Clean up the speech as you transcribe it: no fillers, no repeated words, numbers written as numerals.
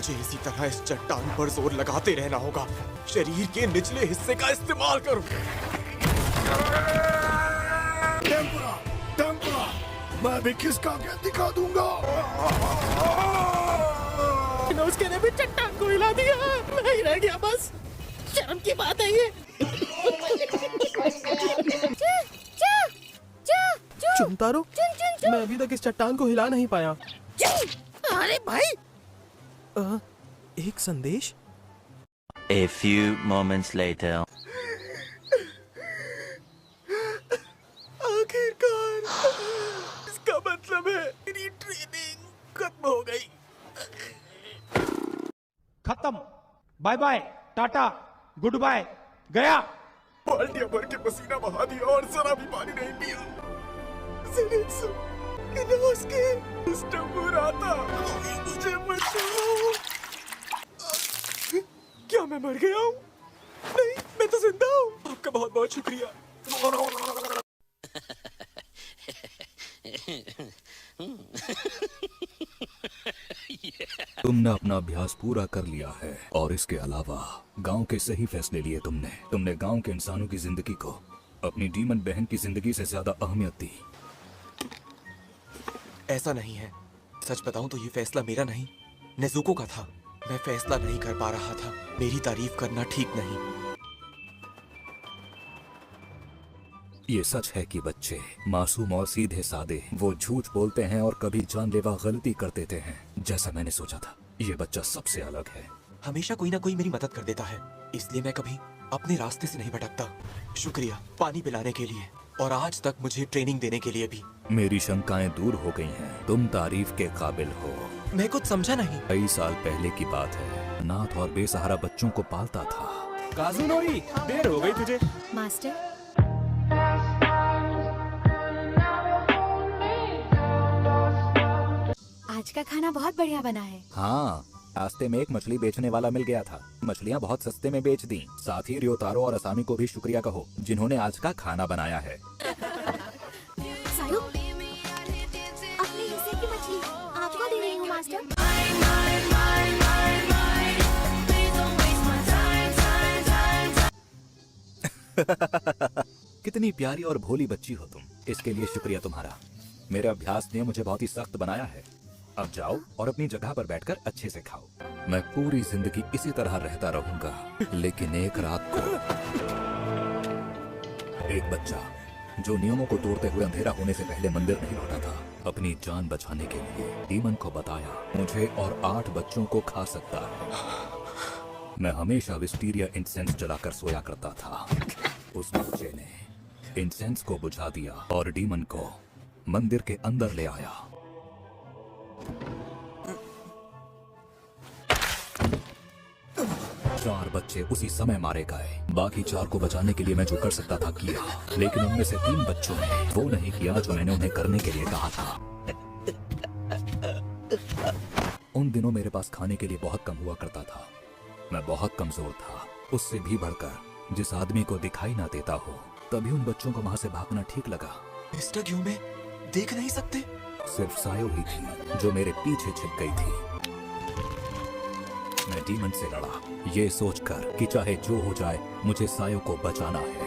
मुझे इसी तरह इस चट्टान पर जोर लगाते रहना होगा। शरीर के निचले हिस्से का इस्तेमाल करूं। टेम्पुरा, टेम्पुरा, मैं भी किसका क्या दिखा दूंगा। उसके ने भी चट्टान को हिला दिया। मैं ही रह गया बस। शर्म की बात है ये। चुमतारो, मैं अभी तक इस चट्टान को हिला नहीं पाया। अरे भाई, एक संदेश। A few moments later. आखिरकार, इसका मतलब है मेरी ट्रेनिंग खत्म हो गई। खत्म। Bye bye, ta-ta, goodbye, गया। बाल्टियां भर के पसीना बहा दिया और जरा भी पानी नहीं पिया। ज़ेनित्सु, इनोसुके, सिस्टम बुरा था। मुझे बचाओ। क्या मैं मर गया हूँ? नहीं, मैं तो जिंदा हूँ। आपका बहुत बहुत शुक्रिया। तुमने अपना अभ्यास पूरा कर लिया है और इसके अलावा गांव के सही फैसले लिए। तुमने गांव के इंसानों की जिंदगी को अपनी डीमन बहन की जिंदगी से ज्यादा अहमियत दी। ऐसा नहीं है। सच बताऊं तो ये फैसला मेरा नहीं, नेज़ुको का था। मैं फैसला नहीं कर पा रहा था। मेरी तारीफ करना ठीक नहीं। ये सच है कि बच्चे मासूम और सीधे सादे, वो झूठ बोलते हैं और कभी जानलेवा गलती कर देते हैं। जैसा मैंने सोचा था, ये बच्चा सबसे अलग है। हमेशा कोई ना कोई मेरी मदद कर देता है, इसलिए मैं कभी अपने रास्ते से नहीं भटकता। शुक्रिया पानी पिलाने के लिए और आज तक मुझे ट्रेनिंग देने के लिए भी। मेरी शंकाएं दूर हो गई हैं। तुम तारीफ के काबिल हो। मैं कुछ समझा नहीं। कई साल पहले की बात है। अनाथ और बेसहारा बच्चों को पालता था। काजुनोरी, देर हो गई तुझे। मास्टर, आज का खाना बहुत बढ़िया बना है। हाँ, रास्ते में एक मछली बेचने वाला मिल गया था। मछलियाँ बहुत सस्ते में बेच दी। साथ ही रियोतारो और असामी को भी शुक्रिया कहो, जिन्होंने आज का खाना बनाया है। सायु, अपने हिस्से की मछली आपको दे रही हूँ मास्टर। कितनी प्यारी और भोली बच्ची हो तुम। इसके लिए शुक्रिया तुम्हारा। मेरे अभ्यास ने मुझे बहुत ही सख्त बनाया है। अब जाओ और अपनी जगह पर बैठकर अच्छे से खाओ। मैं पूरी जिंदगी इसी तरह रहता रहूंगा। लेकिन एक रात को एक बच्चा जो नियमों को तोड़ते हुए अंधेरा होने से पहले मंदिर नहीं लौटा था, अपनी जान बचाने के लिए डीमन को बताया मुझे और 8 बच्चों को खा सकता है। मैं हमेशा विस्टीरिया इंसेंस जलाकर सोया करता था। उस बच्चे ने इंसेंस को बुझा दिया और डीमन को मंदिर के अंदर ले आया। चार बच्चे उसी समय मारे गए। बाकी 4 को बचाने के लिए मैं जो कर सकता था किया, लेकिन उनमें से 3 बच्चों ने वो नहीं किया जो मैंने उन्हें करने के लिए कहा था। उन दिनों मेरे पास खाने के लिए बहुत कम हुआ करता था। मैं बहुत कमजोर था। उससे भी बढ़कर जिस आदमी को दिखाई ना देता हो, तभी उन बच्चों को वहां से भागना ठीक लगा। मिस्टर ग्यू में देख नहीं सकते? सिर्फ सायो ही थी जो मेरे पीछे छिप गई थी। मैं डीमन से लड़ा, ये सोचकर कि चाहे जो हो जाए मुझे सायो को बचाना है।